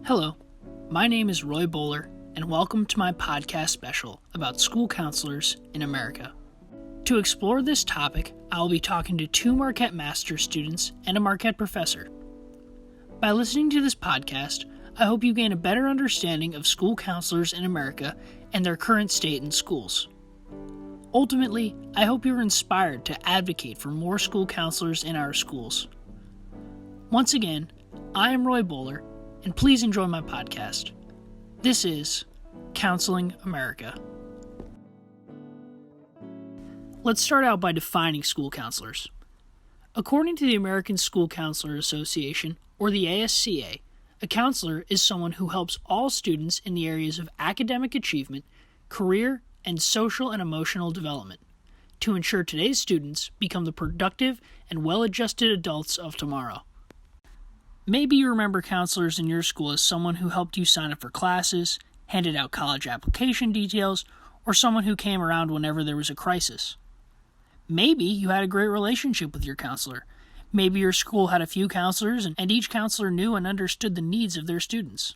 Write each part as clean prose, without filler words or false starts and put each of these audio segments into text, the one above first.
Hello, my name is Roy Bowler, and welcome to my podcast special about school counselors in America. To explore this topic, I will be talking to two Marquette Master's students and a Marquette professor. By listening to this podcast, I hope you gain a better understanding of school counselors in America and their current state in schools. Ultimately, I hope you're inspired to advocate for more school counselors in our schools. Once again, I am Roy Bowler, and please enjoy my podcast. This is Counseling America. Let's start out by defining school counselors. According to the American School Counselor Association, or the ASCA, a counselor is someone who helps all students in the areas of academic achievement, career, and social and emotional development to ensure today's students become the productive and well-adjusted adults of tomorrow. Maybe you remember counselors in your school as someone who helped you sign up for classes, handed out college application details, or someone who came around whenever there was a crisis. Maybe you had a great relationship with your counselor. Maybe your school had a few counselors and each counselor knew and understood the needs of their students.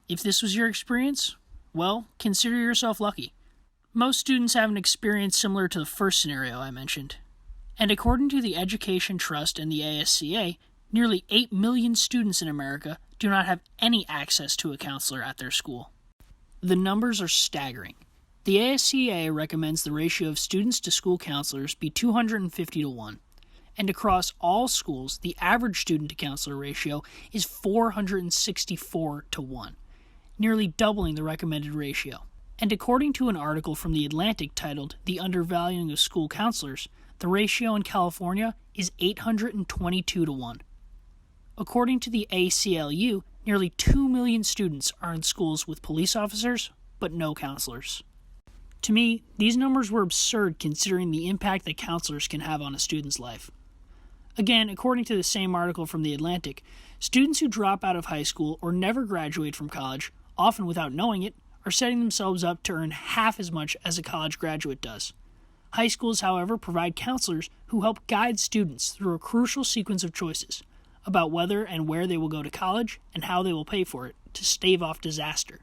If this was your experience, well, consider yourself lucky. Most students have an experience similar to the first scenario I mentioned. And according to the Education Trust and the ASCA, nearly 8 million students in America do not have any access to a counselor at their school. The numbers are staggering. The ASCA recommends the ratio of students to school counselors be 250 to 1, and across all schools, the average student to counselor ratio is 464 to 1, nearly doubling the recommended ratio. And according to an article from The Atlantic titled "The Undervaluing of School Counselors," the ratio in California is 822 to 1. According to the ACLU, nearly 2 million students are in schools with police officers, but no counselors. To me, these numbers were absurd considering the impact that counselors can have on a student's life. Again, according to the same article from The Atlantic, students who drop out of high school or never graduate from college, often without knowing it, are setting themselves up to earn half as much as a college graduate does. High schools, however, provide counselors who help guide students through a crucial sequence of choices about whether and where they will go to college and how they will pay for it to stave off disaster.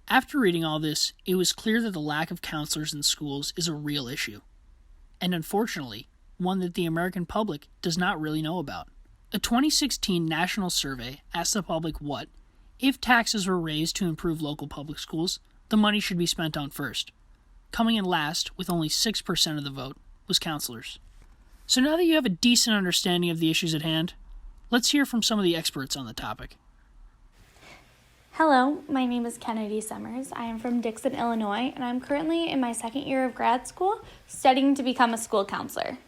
After reading all this, it was clear that the lack of counselors in schools is a real issue, and unfortunately, one that the American public does not really know about. A 2016 national survey asked the public what, if taxes were raised to improve local public schools, the money should be spent on first. Coming in last, with only 6% of the vote, was counselors. So now that you have a decent understanding of the issues at hand, let's hear from some of the experts on the topic. Hello, my name is Kennedy Summers. I am from Dixon, Illinois, and I'm currently in my second year of grad school studying to become a school counselor.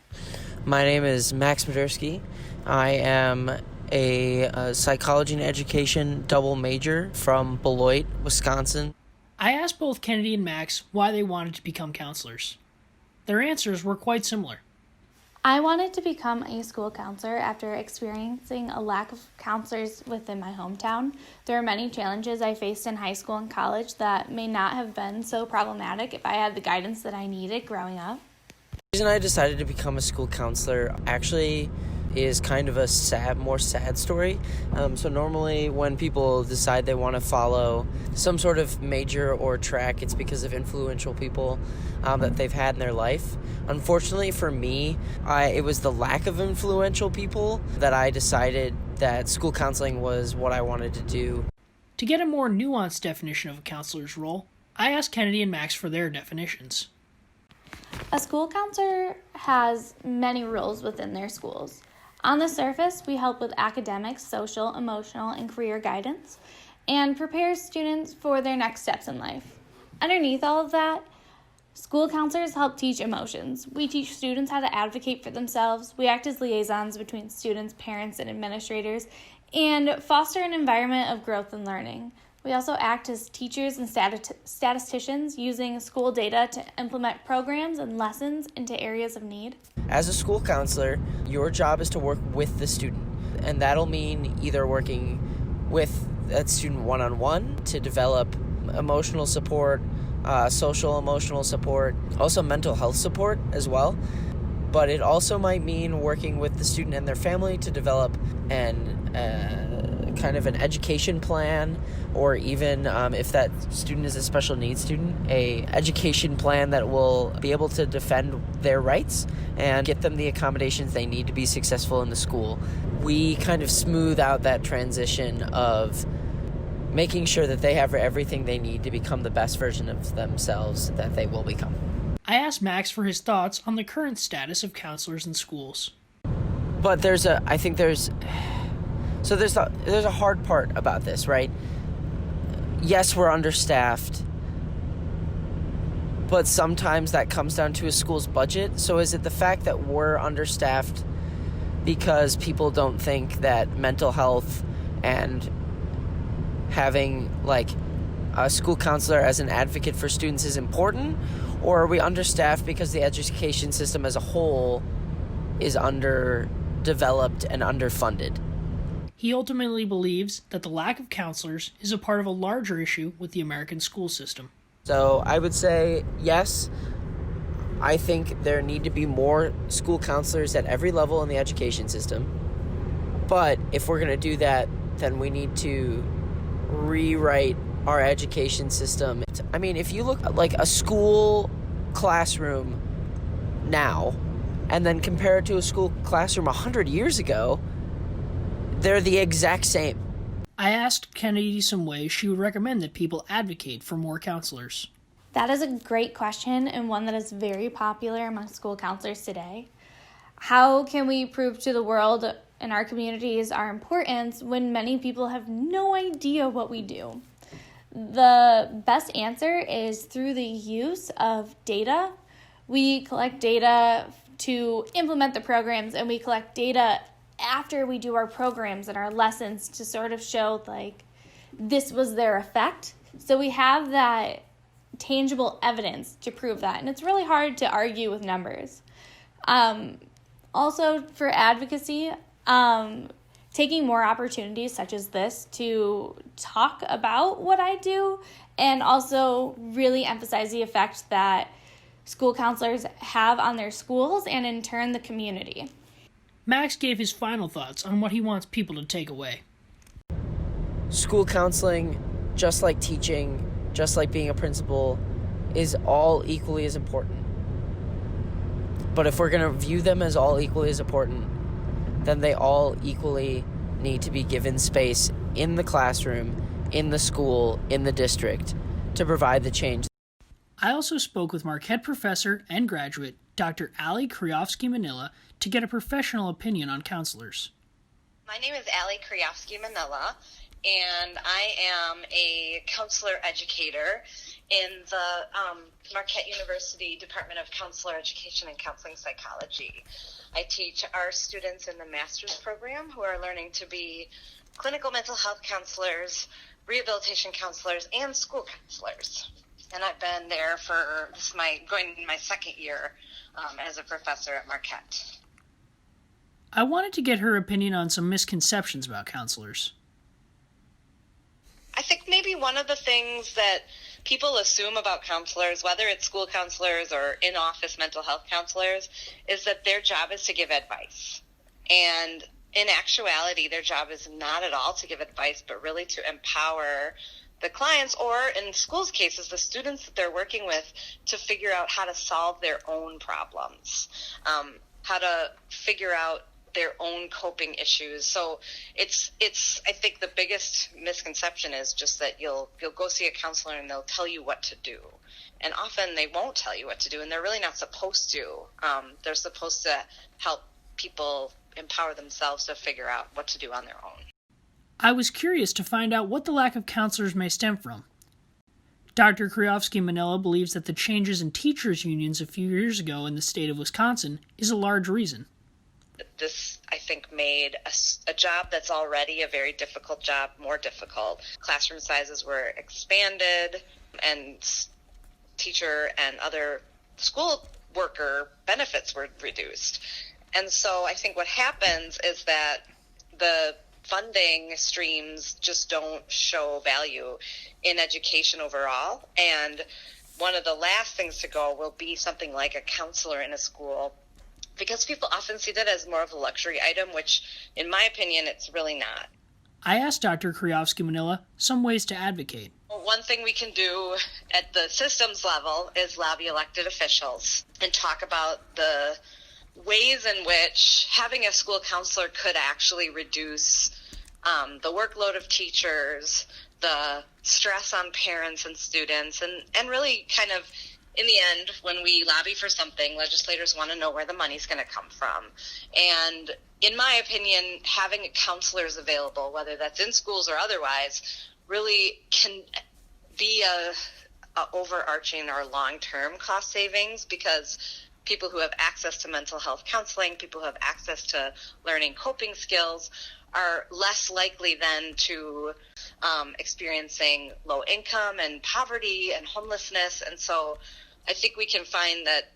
My name is Max Madursky. I am a psychology and education double major from Beloit, Wisconsin. I asked both Kennedy and Max why they wanted to become counselors. Their answers were quite similar. I wanted to become a school counselor after experiencing a lack of counselors within my hometown. There are many challenges I faced in high school and college that may not have been so problematic if I had the guidance that I needed growing up. The reason I decided to become a school counselor actually is kind of a more sad story. So normally when people decide they want to follow some sort of major or track, it's because of influential people that they've had in their life. Unfortunately for me, it was the lack of influential people that I decided that school counseling was what I wanted to do. To get a more nuanced definition of a counselor's role, I asked Kennedy and Max for their definitions. A school counselor has many roles within their schools. On the surface, we help with academics, social, emotional, and career guidance, and prepare students for their next steps in life. Underneath all of that, school counselors help teach emotions. We teach students how to advocate for themselves. We act as liaisons between students, parents, and administrators, and foster an environment of growth and learning. We also act as teachers and statisticians using school data to implement programs and lessons into areas of need. As a school counselor, your job is to work with the student, and that'll mean either working with that student one-on-one to develop emotional support, social emotional support, also mental health support as well. But it also might mean working with the student and their family to develop an kind of an education plan, or even if that student is a special needs student, a education plan that will be able to defend their rights and get them the accommodations they need to be successful in the school. We kind of smooth out that transition of making sure that they have everything they need to become the best version of themselves that they will become. I asked Max for his thoughts on the current status of counselors in schools. But there's a hard part about this, right? Yes, we're understaffed, but sometimes that comes down to a school's budget. So is it the fact that we're understaffed because people don't think that mental health and having like a school counselor as an advocate for students is important? Or are we understaffed because the education system as a whole is underdeveloped and underfunded? He ultimately believes that the lack of counselors is a part of a larger issue with the American school system. So I would say yes, I think there need to be more school counselors at every level in the education system. But if we're going to do that, then we need to rewrite our education system. I mean, if you look at like a school classroom now and then compare it to a school classroom 100 years ago, they're the exact same. I asked Kennedy some ways she would recommend that people advocate for more counselors. That is a great question, and one that is very popular among school counselors today. How can we prove to the world and our communities our importance when many people have no idea what we do? The best answer is through the use of data. We collect data to implement the programs, and we collect data after we do our programs and our lessons to sort of show like this was their effect. So we have that tangible evidence to prove that, and it's really hard to argue with numbers. Also for advocacy, taking more opportunities such as this to talk about what I do, and also really emphasize the effect that school counselors have on their schools and in turn the community. Max gave his final thoughts on what he wants people to take away. School counseling, just like teaching, just like being a principal, is all equally as important. But if we're going to view them as all equally as important, then they all equally need to be given space in the classroom, in the school, in the district, to provide the change. I also spoke with Marquette professor and graduate Dr. Ali Kriofsky-Manila to get a professional opinion on counselors. My name is Ali Kriofsky-Manila, and I am a counselor educator in the Marquette University Department of Counselor Education and Counseling Psychology. I teach our students in the master's program who are learning to be clinical mental health counselors, rehabilitation counselors, and school counselors. And I've been there for going my second year as a professor at Marquette. I wanted to get her opinion on some misconceptions about counselors. I think maybe one of the things that people assume about counselors, whether it's school counselors or in-office mental health counselors, is that their job is to give advice. And in actuality, their job is not at all to give advice, but really to empower the clients, or in schools' cases, the students that they're working with, to figure out how to solve their own problems, how to figure out their own coping issues. So it's I think the biggest misconception is just that you'll go see a counselor and they'll tell you what to do. And often they won't tell you what to do, and they're really not supposed to. They're supposed to help people empower themselves to figure out what to do on their own. I was curious to find out what the lack of counselors may stem from. Dr. Kriofsky-Manila believes that the changes in teachers' unions a few years ago in the state of Wisconsin is a large reason. This, I think, made a job that's already a very difficult job more difficult. Classroom sizes were expanded, and teacher and other school worker benefits were reduced. And so I think what happens is that the funding streams just don't show value in education overall. And one of the last things to go will be something like a counselor in a school, because people often see that as more of a luxury item, which in my opinion, it's really not. I asked Dr. Kryovsky-Manila some ways to advocate. One thing we can do at the systems level is lobby elected officials and talk about the ways in which having a school counselor could actually reduce the workload of teachers, the stress on parents and students, and really kind of, in the end, when we lobby for something, legislators want to know where the money's going to come from. And in my opinion, having counselors available, whether that's in schools or otherwise, really can be a overarching or long-term cost savings, because people who have access to mental health counseling, people who have access to learning coping skills, are less likely then to experiencing low income and poverty and homelessness. And so I think we can find that,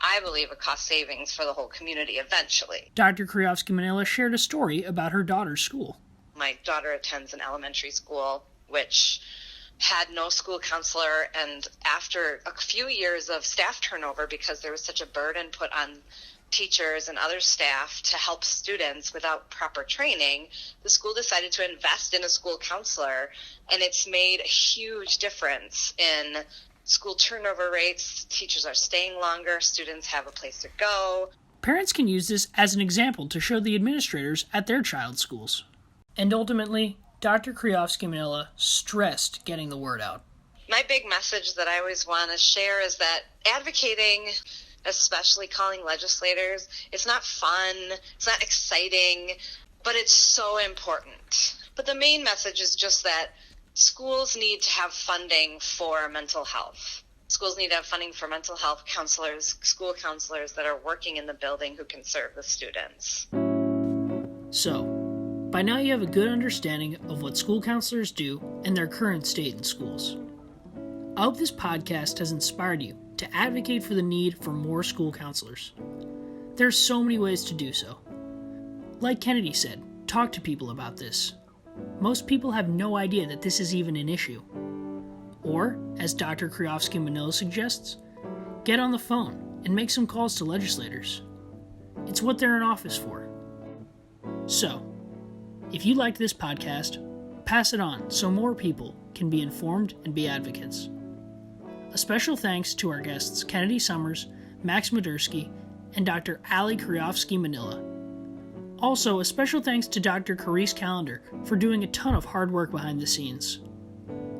I believe, a cost savings for the whole community eventually. Dr. Kryovsky-Manila shared a story about her daughter's school. My daughter attends an elementary school which had no school counselor, and after a few years of staff turnover, because there was such a burden put on teachers and other staff to help students without proper training, the school decided to invest in a school counselor, and it's made a huge difference in school turnover rates. Teachers are staying longer, students have a place to go. Parents can use this as an example to show the administrators at their child's schools. And ultimately, Dr. Kryovsky-Manila stressed getting the word out. My big message that I always want to share is that advocating, especially calling legislators, it's not fun, it's not exciting, but it's so important. But the main message is just that schools need to have funding for mental health. Schools need to have funding for mental health counselors, school counselors that are working in the building who can serve the students. So, by now you have a good understanding of what school counselors do and their current state in schools. I hope this podcast has inspired you to advocate for the need for more school counselors. There are so many ways to do so. Like Kennedy said, talk to people about this. Most people have no idea that this is even an issue. Or, as Dr. Kryovsky-Manila suggests, get on the phone and make some calls to legislators. It's what they're in office for. So, if you liked this podcast, pass it on so more people can be informed and be advocates. A special thanks to our guests Kennedy Summers, Max Madursky, and Dr. Ali Kryovsky-Manila. Also, a special thanks to Dr. Carice Callender for doing a ton of hard work behind the scenes.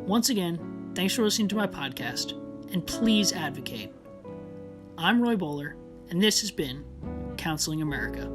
Once again, thanks for listening to my podcast, and please advocate. I'm Roy Bowler, and this has been Counseling America.